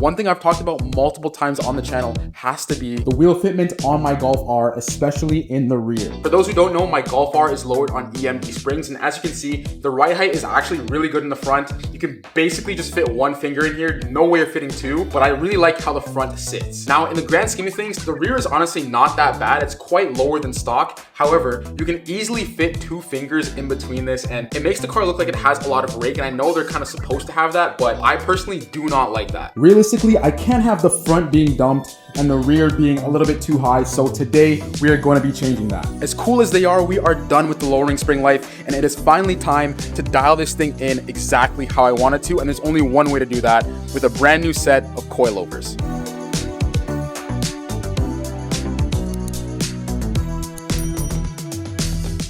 One thing I've talked about multiple times on the channel has to be the wheel fitment on my Golf R, especially in the rear. For those who don't know, my Golf R is lowered on EMD springs, and as you can see, the ride height is actually really good in the front. You can basically just fit one finger in here, no way of fitting two, but I really like how the front sits. Now, in the grand scheme of things, the rear is honestly not that bad. It's quite lower than stock. However, you can easily fit two fingers in between this, and it makes the car look like it has a lot of rake, and I know they're kind of supposed to have that, but I personally do not like that. Realistically, I can't have the front being dumped and the rear being a little bit too high, so today we are going to be changing that. As cool as they are, we are done with the lowering spring life, and it is finally time to dial this thing in exactly how I want it to, and there's only one way to do that, with a brand new set of coilovers.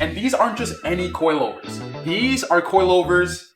And these aren't just any coilovers. These are coilovers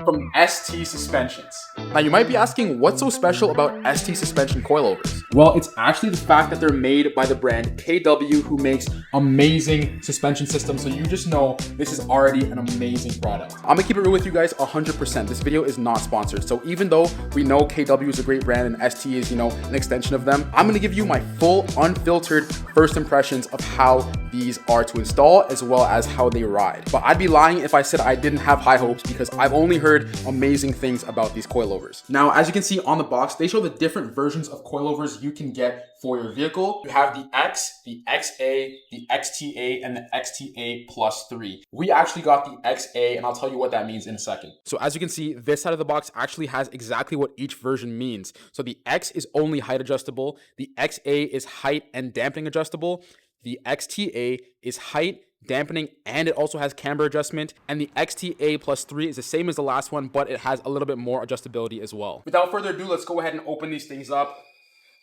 from ST Suspensions. Now you might be asking, what's so special about ST Suspension coilovers? Well, it's actually the fact that they're made by the brand KW, who makes amazing suspension systems. So you just know this is already an amazing product. I'm gonna keep it real with you guys 100%. This video is not sponsored. So even though we know KW is a great brand and ST is, an extension of them, I'm gonna give you my full unfiltered first impressions of how these are to install as well as how they ride. But I'd be lying if I said I didn't have high hopes, because I've only heard amazing things about these coilovers. Now, as you can see on the box, they show the different versions of coilovers you can get for your vehicle. You have the X, the XA, the XTA, and the XTA plus 3. We actually got the XA, and I'll tell you what that means in a second. So as you can see, this side of the box actually has exactly what each version means. So the X is only height adjustable, the XA is height and dampening adjustable, the XTA is height, dampening, and it also has camber adjustment, and the XTA plus 3 is the same as the last one, but it has a little bit more adjustability as well. Without further ado, let's go ahead and open these things up.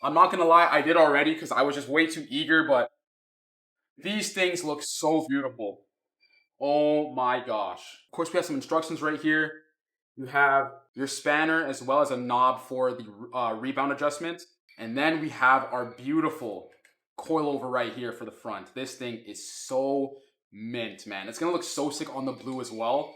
I'm not gonna lie, I did already because I was just way too eager, but these things look so beautiful. Oh my gosh. Of course, we have some instructions right here. You have your spanner as well as a knob for the rebound adjustment, and then we have our beautiful coilover right here for the front. This thing is so mint, man. It's gonna look so sick on the blue as well.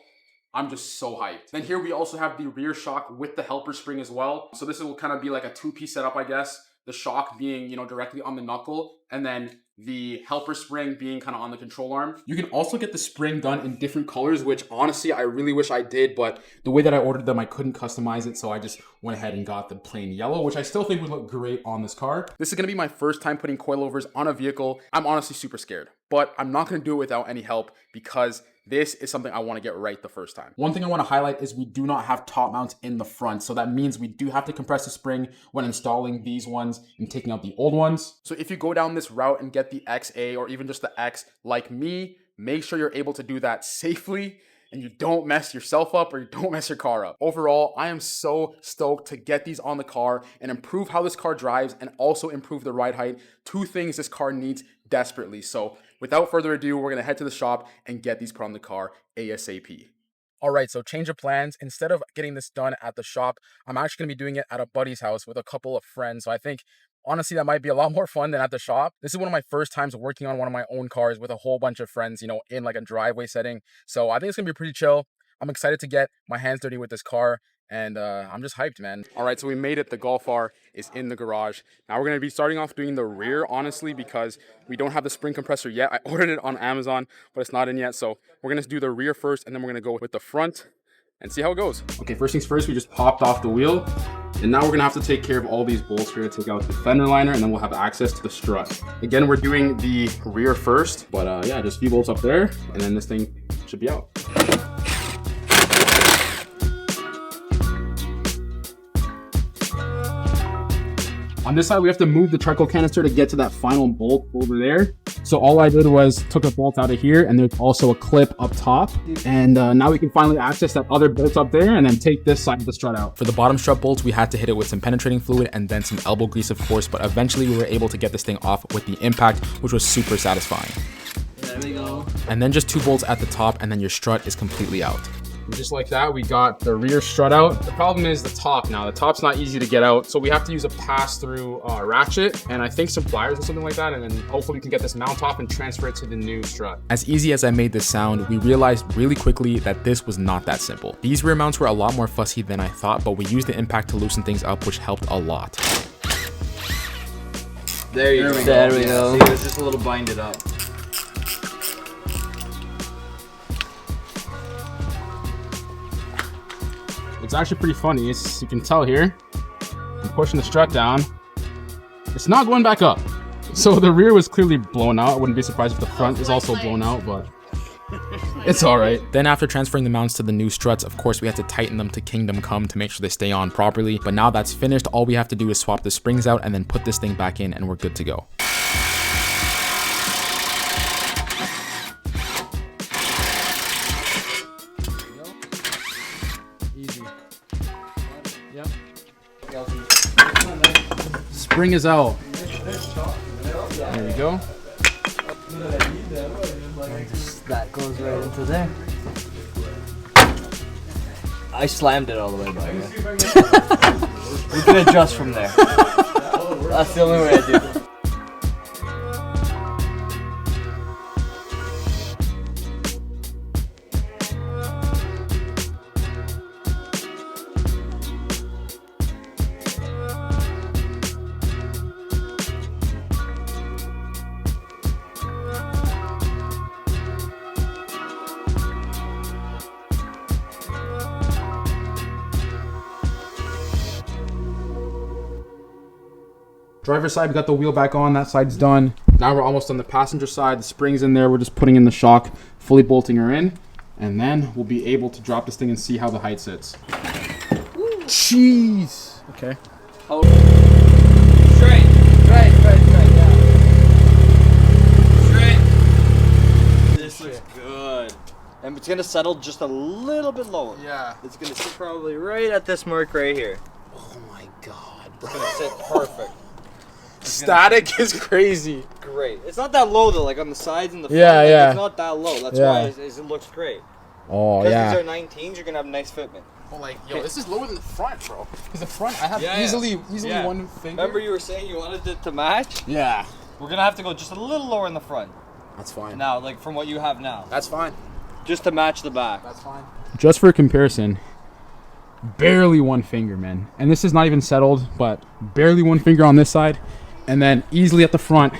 I'm just so hyped. Then here we also have the rear shock with the helper spring as well. So this will kind of be like a two-piece setup, I guess. The shock being, directly on the knuckle, and then the helper spring being kind of on the control arm. You can also get the spring done in different colors, which honestly, I really wish I did, but the way that I ordered them, I couldn't customize it, so I just went ahead and got the plain yellow, which I still think would look great on this car. This is gonna be my first time putting coilovers on a vehicle. I'm honestly super scared, but I'm not gonna do it without any help because this is something I want to get right the first time. One thing I want to highlight is we do not have top mounts in the front. So that means we do have to compress the spring when installing these ones and taking out the old ones. So if you go down this route and get the XA or even just the X like me, make sure you're able to do that safely and you don't mess yourself up or you don't mess your car up. Overall, I am so stoked to get these on the car and improve how this car drives and also improve the ride height. Two things this car needs desperately. So without further ado, we're gonna head to the shop and get these put on the car ASAP. All right, so change of plans. Instead of getting this done at the shop, I'm actually gonna be doing it at a buddy's house with a couple of friends. So I think honestly, that might be a lot more fun than at the shop. This is one of my first times working on one of my own cars with a whole bunch of friends, in like a driveway setting. So I think it's gonna be pretty chill. I'm excited to get my hands dirty with this car, and I'm just hyped, man. All right, so we made it. The Golf R is in the garage. Now we're gonna be starting off doing the rear, honestly, because we don't have the spring compressor yet. I ordered it on Amazon, but it's not in yet. So we're gonna do the rear first, and then we're gonna go with the front and see how it goes. Okay, first things first, we just popped off the wheel. And now we're gonna have to take care of all these bolts. We're gonna take out the fender liner and then we'll have access to the strut. Again, we're doing the rear first, but yeah, just a few bolts up there and then this thing should be out. On this side, we have to move the charcoal canister to get to that final bolt over there. So all I did was took a bolt out of here, and there's also a clip up top. And now we can finally access that other bolt up there and then take this side of the strut out. For the bottom strut bolts, we had to hit it with some penetrating fluid and then some elbow grease, of course, but eventually we were able to get this thing off with the impact, which was super satisfying. There we go. And then just 2 bolts at the top, and then your strut is completely out. And just like that, we got the rear strut out. The problem is the top now. The top's not easy to get out, so we have to use a pass-through ratchet, and I think some pliers or something like that, and then hopefully we can get this mount off and transfer it to the new strut. As easy as I made this sound, we realized really quickly that this was not that simple. These rear mounts were a lot more fussy than I thought, but we used the impact to loosen things up, which helped a lot. There we go. There we go. See, it's just a little binded up. It's actually pretty funny. As you can tell here, I'm pushing the strut down. It's not going back up. So the rear was clearly blown out. I wouldn't be surprised if the front is also blown out, but it's all right. Then after transferring the mounts to the new struts, of course, we had to tighten them to kingdom come to make sure they stay on properly. But now that's finished, all we have to do is swap the springs out and then put this thing back in and we're good to go. Easy. Yep. Spring is out. There we go. That goes right into there. I slammed it all the way by here. We can adjust from there. That's the only way I do it. Driver's side, we got the wheel back on, that side's done. Now we're almost on the passenger side. The spring's in there, we're just putting in the shock, fully bolting her in, and then we'll be able to drop this thing and see how the height sits. Jeez! Okay. Oh. Straight, yeah. Straight. This looks good. And it's gonna settle just a little bit lower. Yeah. It's gonna sit probably right at this mark right here. Oh my god, It's gonna sit perfect. Static is crazy. Great. It's not that low though, like on the sides and the front. Yeah, yeah. It's not that low. That's Yeah. why it looks great. Oh, Because yeah. these are 19s, you're gonna have nice fitment. Well, like, yo, this is lower than the front, bro. Because the front, I have Yeah, easily yeah. one finger. Remember you were saying you wanted it to match? Yeah. We're gonna have to go just a little lower in the front. That's fine. Now, like from what you have now. That's fine. Just to match the back. That's fine. Just for comparison, barely one finger, man. And this is not even settled, but barely one finger on this side. And then easily at the front,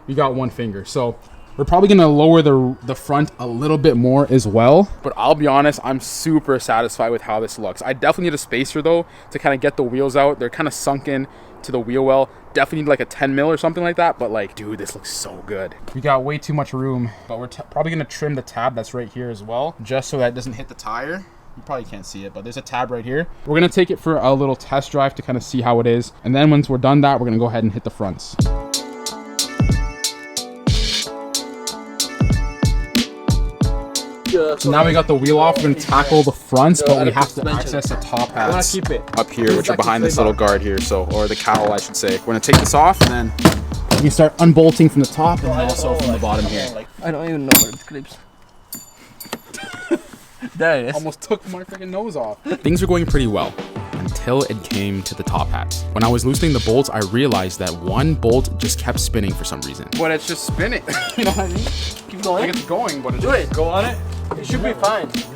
you got one finger. So we're probably gonna lower the front a little bit more as well. But I'll be honest, I'm super satisfied with how this looks. I definitely need a spacer though to kind of get the wheels out. They're kind of sunken to the wheel well. Definitely need like a 10 mil or something like that. But like, dude, this looks so good. We got way too much room, but we're probably gonna trim the tab that's right here as well, just so that it doesn't hit the tire. You probably can't see it, but there's a tab right here. We're gonna take it for a little test drive to kind of see how it is. And then once we're done that, we're gonna go ahead and hit the fronts. So now we got the wheel off, we're gonna tackle the fronts, but we have to access the top hats up here, which are behind this little guard here, so, or the cowl, I should say. We're gonna take this off, and then we can start unbolting from the top and also from the bottom here. I don't even know where it clips. There it is. Almost took my freaking nose off. Things were going pretty well until it came to the top hats. When I was loosening the bolts, I realized that one bolt just kept spinning for some reason. But it's just spinning. You know what I mean? Keep going. Like it's going, but it's Do it. Go on it. It should be fine. It's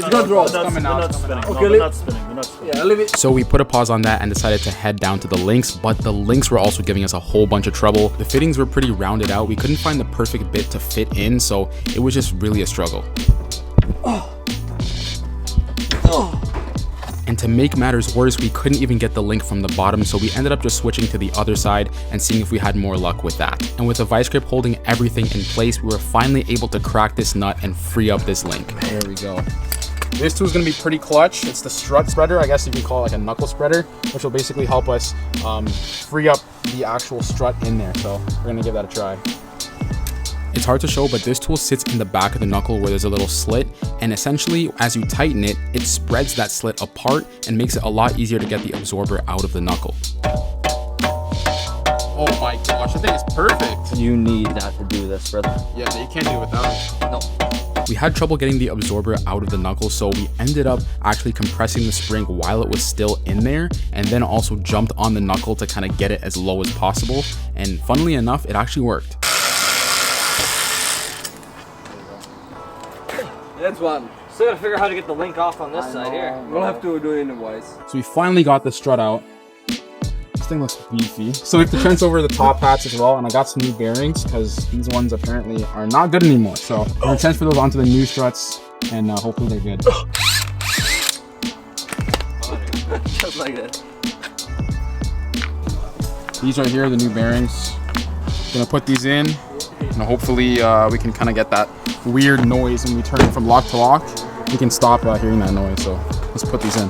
gonna draw. It's coming out. It's coming out. Okay, we're not spinning. We're not spinning. Yeah, leave it. So we put a pause on that and decided to head down to the links, but the links were also giving us a whole bunch of trouble. The fittings were pretty rounded out. We couldn't find the perfect bit to fit in, so it was just really a struggle. And to make matters worse, we couldn't even get the link from the bottom, so we ended up just switching to the other side and seeing if we had more luck with that. And with the vice grip holding everything in place, we were finally able to crack this nut and free up this link. There we go. This tool is going to be pretty clutch. It's the strut spreader. I guess you can call it like a knuckle spreader, which will basically help us free up the actual strut in there. So we're going to give that a try. It's hard to show, but this tool sits in the back of the knuckle where there's a little slit, and essentially as you tighten it, it spreads that slit apart and makes it a lot easier to get the absorber out of the knuckle. Oh my gosh, I think it's perfect. You need that to do this, brother. Yeah, you can't do it without it. No. We had trouble getting the absorber out of the knuckle, so we ended up actually compressing the spring while it was still in there, and then also jumped on the knuckle to kind of get it as low as possible. And funnily enough, it actually worked. That's one. Still gotta figure out how to get the link off on this side here. We'll have to do it in a wise. So we finally got the strut out. This thing looks beefy. So we have to transfer the top hats as well, and I got some new bearings because these ones apparently are not good anymore. So I'm gonna transfer those onto the new struts, and hopefully they're good. Just like that. These right here are the new bearings. Gonna put these in, and hopefully we can kind of get that weird noise when we turn it from lock to lock. We can stop hearing that noise, so let's put these in.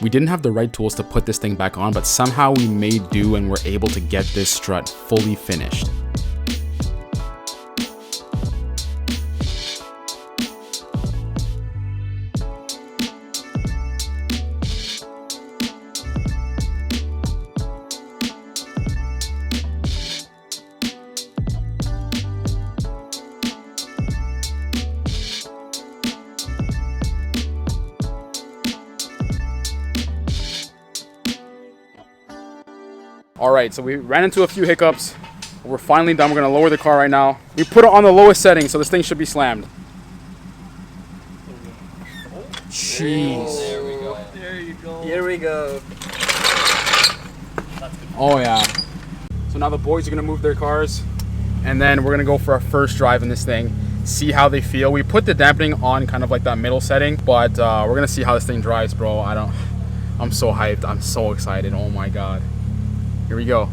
We didn't have the right tools to put this thing back on, but somehow we made do and were able to get this strut fully finished. All right, so we ran into a few hiccups. We're finally done. We're gonna lower the car right now. We put it on the lowest setting, so this thing should be slammed. Jeez. There we go. There you go. Here we go. Oh yeah. So now the boys are gonna move their cars, and then we're gonna go for our first drive in this thing, see how they feel. We put the dampening on kind of like that middle setting, but we're gonna see how this thing drives, bro. I'm so hyped. I'm so excited. Oh my God. Here we go.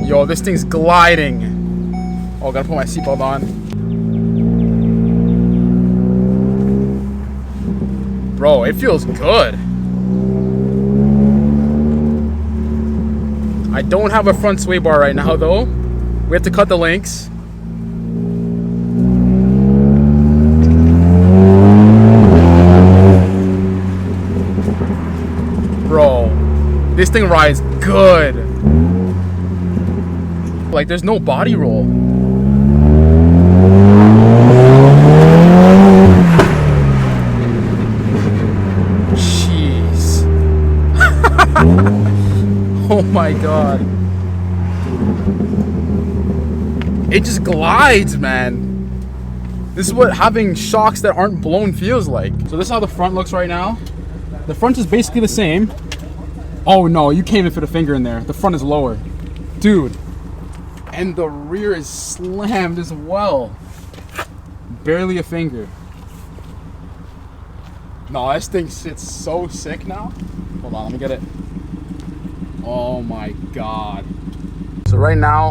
Yo, this thing's gliding. Oh, gotta put my seatbelt on. Bro, it feels good. I don't have a front sway bar right now though. We have to cut the links. Bro, this thing rides good. Like, there's no body roll. Jeez. Oh my God. It just glides, man. This is what having shocks that aren't blown feels like. So this is how the front looks right now. The front is basically the same. Oh no, you can't even fit a finger in there. The front is lower. Dude. And the rear is slammed as well. Barely a finger. No, this thing sits so sick now. Hold on, let me get it. Oh my God. So right now,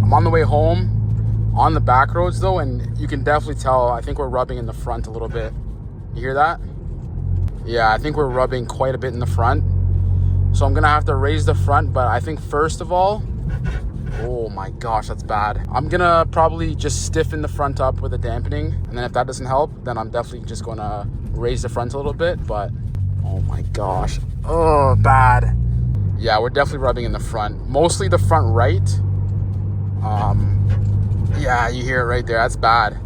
I'm on the way home on the back roads though, and you can definitely tell, I think we're rubbing in the front a little bit. You hear that? Yeah, I think we're rubbing quite a bit in the front. So I'm gonna have to raise the front, but I think first of all, oh my gosh, that's bad. I'm gonna probably just stiffen the front up with a dampening, and then if that doesn't help, then I'm definitely just gonna raise the front a little bit, but oh my gosh, oh, bad. Yeah, we're definitely rubbing in the front, mostly the front right. Yeah, you hear it right there, that's bad.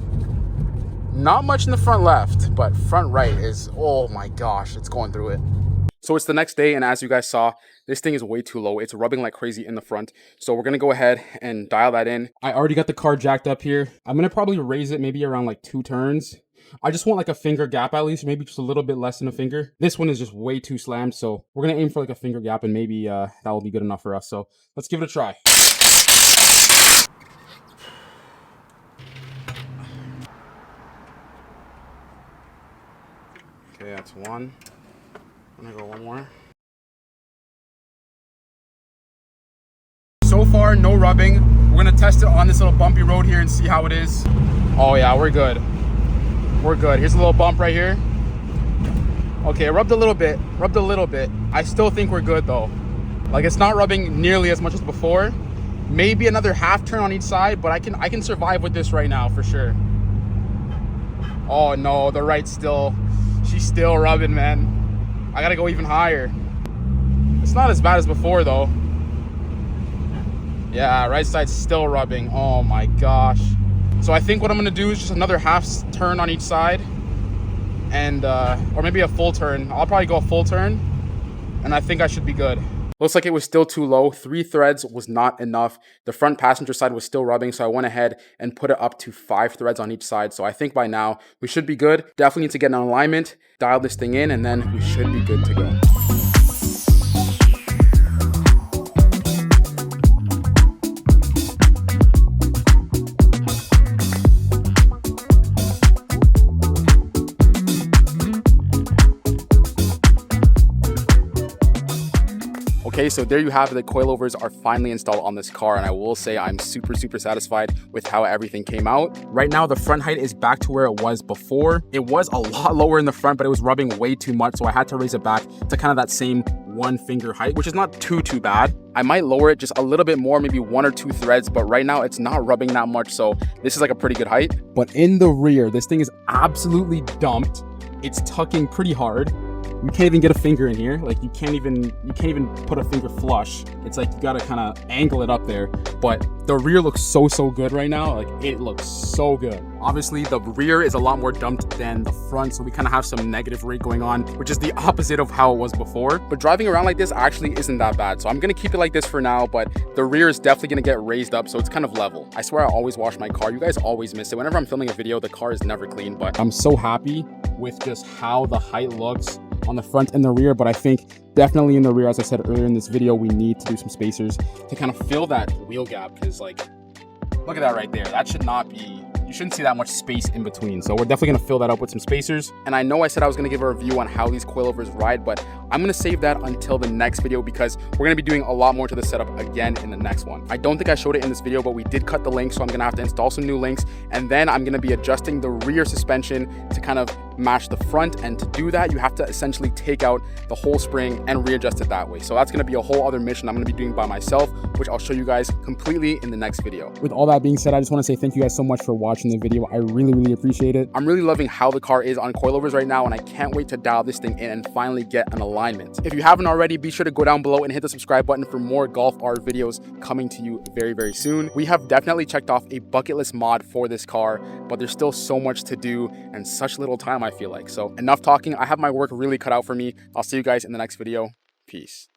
Not much in the front left, but front right is, oh my gosh, it's going through it. So it's the next day, and as you guys saw, this thing is way too low. It's rubbing like crazy in the front. So we're gonna go ahead and dial that in. I already got the car jacked up here. I'm gonna probably raise it maybe around like 2 turns. I just want like a finger gap at least, maybe just a little bit less than a finger. This one is just way too slammed, so we're gonna aim for like a finger gap, and maybe that will be good enough for us. So let's give it a try. Okay, that's one. I'm gonna go one more. So far, no rubbing. We're gonna test it on this little bumpy road here and see how it is. Oh yeah, we're good. We're good. Here's a little bump right here. Okay, rubbed a little bit. I still think we're good though. Like, it's not rubbing nearly as much as before. Maybe another half turn on each side, but I can survive with this right now for sure. Oh no, the right's still, she's still rubbing, man. I gotta go even higher. It's not as bad as before though. Yeah, right side's still rubbing. Oh my gosh. So I think what I'm gonna do is just another half turn on each side, and or maybe a full turn. I'll probably go a full turn, and I think I should be good. Looks like it was still too low. 3 threads was not enough. The front passenger side was still rubbing, so I went ahead and put it up to 5 threads on each side. So I think by now we should be good. Definitely need to get an alignment, dial this thing in, and then we should be good to go. Okay, so there you have it. The coilovers are finally installed on this car, and I will say I'm super satisfied with how everything came out. Right now, the front height is back to where it was before. It was a lot lower in the front, but it was rubbing way too much, so I had to raise it back to kind of that same 1 finger height, which is not too bad. I might lower it just a little bit more, maybe 1 or 2 threads, but right now it's not rubbing that much, so this is like a pretty good height. But in the rear, this thing is absolutely dumped. It's tucking pretty hard. You can't even get a finger in here. Like you can't even put a finger flush. It's like you gotta kind of angle it up there. But the rear looks so good right now. Like it looks so good. Obviously the rear is a lot more dumped than the front, so we kind of have some negative rate going on, which is the opposite of how it was before. But driving around like this actually isn't that bad. So I'm gonna keep it like this for now, but the rear is definitely gonna get raised up, so it's kind of level. I swear I always wash my car. You guys always miss it. Whenever I'm filming a video, the car is never clean, but I'm so happy with just how the height looks on the front and the rear. But I think definitely in the rear, as I said earlier in this video, we need to do some spacers to kind of fill that wheel gap, because like, look at that right there. That should not be, you shouldn't see that much space in between. So we're definitely gonna fill that up with some spacers. And I know I said I was gonna give a review on how these coilovers ride, but I'm gonna save that until the next video, because we're gonna be doing a lot more to the setup again in the next one. I don't think I showed it in this video, but we did cut the links, so I'm gonna have to install some new links, and then I'm gonna be adjusting the rear suspension to kind of match the front. And to do that, you have to essentially take out the whole spring and readjust it that way. So that's gonna be a whole other mission I'm gonna be doing by myself, which I'll show you guys completely in the next video. With all that being said, I just wanna say thank you guys so much for watching the video. I really appreciate it. I'm really loving how the car is on coilovers right now, and I can't wait to dial this thing in and finally get an alignment. If you haven't already, be sure to go down below and hit the subscribe button for more golf art videos coming to you very soon. We have definitely checked off a bucket list mod for this car, but there's still so much to do and such little time, I feel like. So enough talking. I have my work really cut out for me. I'll see you guys in the next video. Peace.